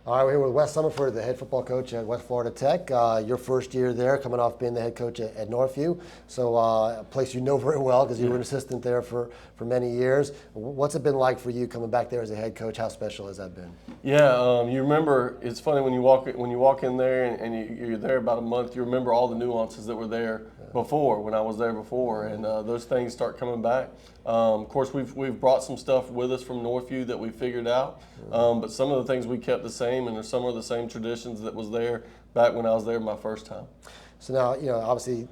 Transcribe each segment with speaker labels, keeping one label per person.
Speaker 1: All right, we're here with Wes Summerford, the head football coach at West Florida Tech. Your first year there, coming off being the head coach at Northview, so a place you know very well because you were an assistant there for many years. What's it been like for you coming back there as a head coach? How special has that been?
Speaker 2: Yeah, you remember. It's funny when you walk in there and you're there about a month. You remember all the nuances that were there before when I was there before, and those things start coming back. Of course, we've brought some stuff with us from Northview that we figured out, but some of the things we kept the same, and there's some of the same traditions that was there back when I was there my first time.
Speaker 1: So now, obviously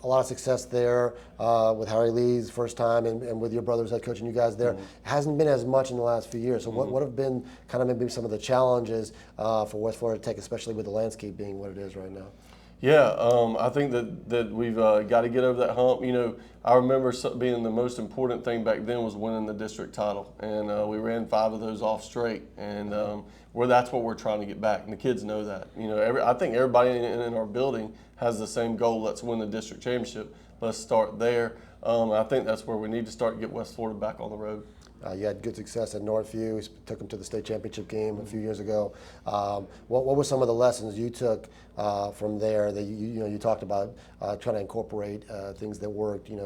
Speaker 1: a lot of success there with Harry Lee's first time and with your brother's head coach and you guys there. Hasn't been as much in the last few years. So what have been kind of maybe some of the challenges for West Florida Tech, especially with the landscape being what it is right now?
Speaker 2: Yeah, I think that we've got to get over that hump. I remember being the most important thing back then was winning the district title, and we ran 5 of those off straight, and that's what we're trying to get back, and the kids know that. I think everybody in our building has the same goal. Let's win the district championship. Let's start there. I think that's where we need to start to get West Florida back on the road.
Speaker 1: You had good success at Northview. You took them to the state championship game a few years ago. What were some of the lessons you took from there that you talked about trying to incorporate things that worked with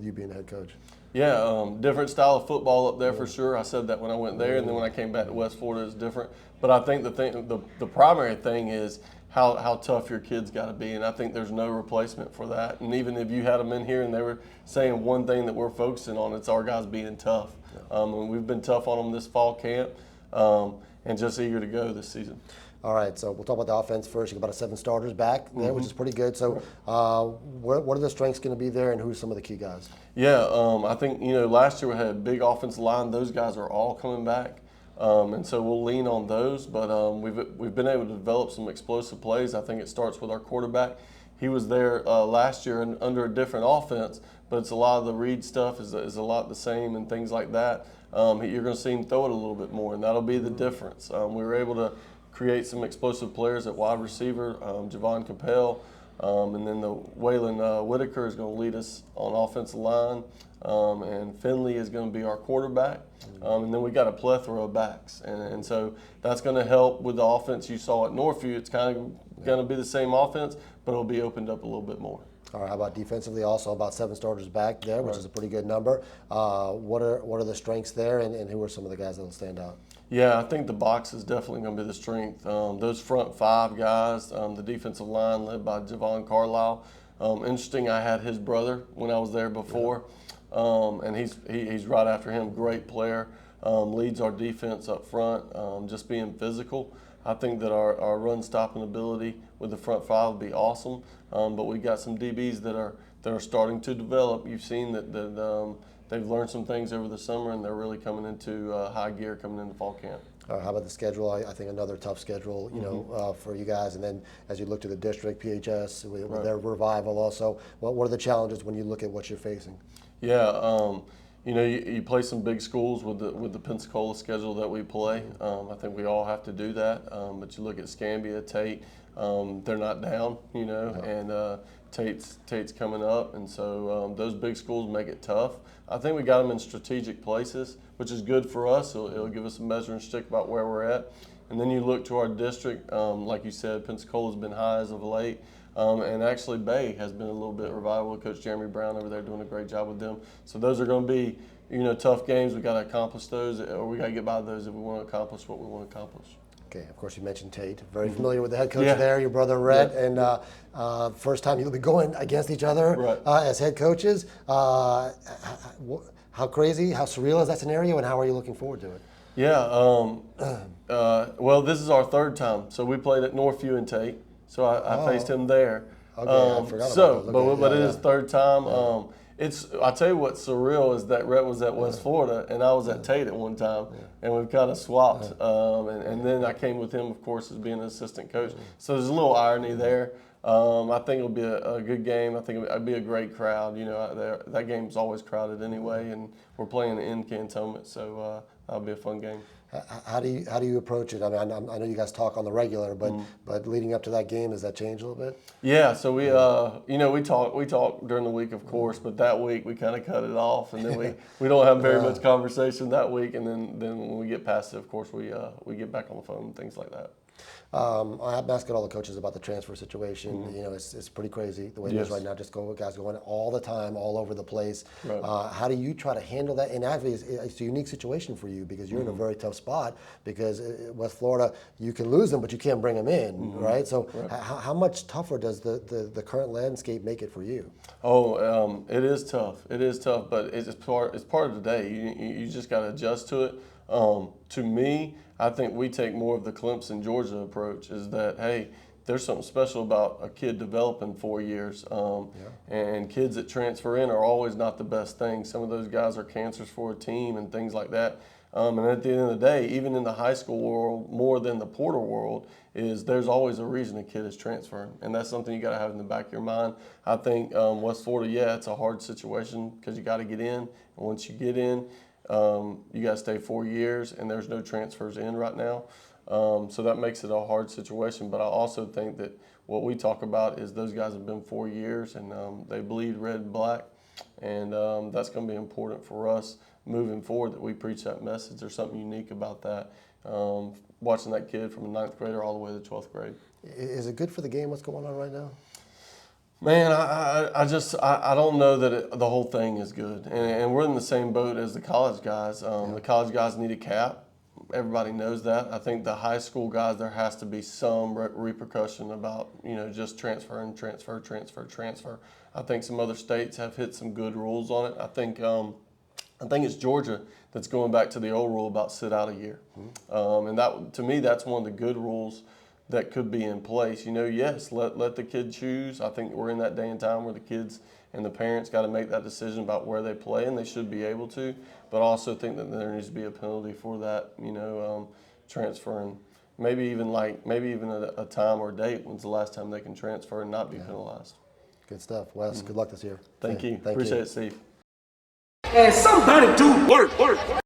Speaker 1: you being the head coach?
Speaker 2: Yeah, different style of football up there for sure. I said that when I went there, and then when I came back to West Florida, it's different. But I think the primary thing is how tough your kids got to be, and I think there's no replacement for that. And even if you had them in here and they were saying one thing that we're focusing on, it's our guys being tough. And we've been tough on them this fall camp, and just eager to go this season.
Speaker 1: All right, so we'll talk about the offense first. You got about 7 starters back there, which is pretty good. So what are the strengths going to be there, and who's some of the key guys?
Speaker 2: Yeah, I think, last year we had a big offensive line. Those guys are all coming back. And so we'll lean on those, but we've been able to develop some explosive plays. I think it starts with our quarterback. He was there last year under a different offense, but it's a lot of the read stuff is a lot the same and things like that. You're going to see him throw it a little bit more, and that'll be the difference. We were able to create some explosive players at wide receiver, Javon Capel, and then the Waylon Whitaker is going to lead us on offensive line, and Finley is going to be our quarterback. And then we got a plethora of backs, and so that's going to help with the offense you saw at Northview. It's kind of going to be the same offense, but it'll be opened up a little bit more.
Speaker 1: All right, how about defensively? Also about 7 starters back there, which is a pretty good number. What are the strengths there, and who are some of the guys that will stand out?
Speaker 2: Yeah, I think the box is definitely going to be the strength. Those front 5 guys, the defensive line led by Javon Carlisle. Interesting, I had his brother when I was there before, and he's right after him. Great player, leads our defense up front, just being physical. I think that our run stopping ability with the front 5 would be awesome, but we got some DBs that are starting to develop. You've seen that they've learned some things over the summer, and they're really coming into high gear coming into fall camp.
Speaker 1: How about the schedule? I think another tough schedule, for you guys. And then as you look to the district, PHS, with their revival also, what are the challenges when you look at what you're facing?
Speaker 2: Yeah, you play some big schools with the Pensacola schedule that we play. I think we all have to do that. But you look at Scambia, Tate, they're not down, and Tate's coming up, and so those big schools make it tough. I think we got them in strategic places, which is good for us. It'll give us a measuring stick about where we're at. And then you look to our district, like you said, Pensacola's been high as of late. And actually Bay has been a little bit revival. Coach Jeremy Brown over there doing a great job with them. So those are going to be, tough games. We got to accomplish those, or we got to get by those if we want to accomplish what we want to accomplish.
Speaker 1: Okay, of course you mentioned Tate. Very familiar with the head coach there, your brother Rhett, and first time you'll be going against each other as head coaches. How crazy, how surreal is that scenario, and how are you looking forward to it?
Speaker 2: Yeah, well, this is our 3rd time. So we played at Northview and Tate. So I faced him there.
Speaker 1: Okay, I forgot about that.
Speaker 2: But it is 3rd time. I'll tell you what's surreal is that Rhett was at West Florida and I was at Tate at one time, and we've kind of swapped. And then I came with him, of course, as being an assistant coach. So there's a little irony there. I think it'll be a good game. I think it'll be a great crowd. That game's always crowded anyway, and we're playing in cantonment, so that'll be a fun game.
Speaker 1: How do you approach it? I mean, I know you guys talk on the regular, but leading up to that game, does that change a little bit?
Speaker 2: Yeah, so we we talk during the week, of course, but that week we kind of cut it off, and then we don't have very much conversation that week, and then when we get past it, of course, we get back on the phone and things like that.
Speaker 1: I've been asking all the coaches about the transfer situation. You know, it's pretty crazy the way it is right now. Just guys going all the time, all over the place.
Speaker 2: Right.
Speaker 1: How do you try to handle that? And actually, it's a unique situation for you because you're in a very tough spot. Because West Florida, you can lose them, but you can't bring them in, right? So, how much tougher does the current landscape make it for you?
Speaker 2: Oh, it is tough. It is tough, but it's part of the day. You just got to adjust to it. To me, I think we take more of the Clemson, Georgia approach. Is that, hey, there's something special about a kid developing 4 years, and kids that transfer in are always not the best thing. Some of those guys are cancers for a team and things like that. And at the end of the day, even in the high school world, more than the portal world, there's always a reason a kid is transferring, and that's something you got to have in the back of your mind. I think West Florida, yeah, it's a hard situation because you got to get in, and once you get in, you got to stay 4 years, and there's no transfers in right now. So that makes it a hard situation. But I also think that what we talk about is those guys have been 4 years, and they bleed red and black. And that's going to be important for us moving forward, that we preach that message. There's something unique about that, watching that kid from a 9th grader all the way to 12th grade.
Speaker 1: Is it good for the game what's going on right now?
Speaker 2: Man, I don't know that the whole thing is good. And we're in the same boat as the college guys. The college guys need a cap. Everybody knows that. I think the high school guys, there has to be some repercussion about, just transfer. I think some other states have hit some good rules on it. I think it's Georgia that's going back to the old rule about sit out a year. And that, to me, that's one of the good rules that could be in place. Yes, let the kid choose. I think we're in that day and time where the kids and the parents got to make that decision about where they play, and they should be able to. But I also think that there needs to be a penalty for that, transferring. Maybe even a time or a date. When's the last time they can transfer and not be penalized?
Speaker 1: Good stuff, Wes. Good luck this year.
Speaker 2: Thank you. Appreciate it, Steve.
Speaker 3: And somebody do work.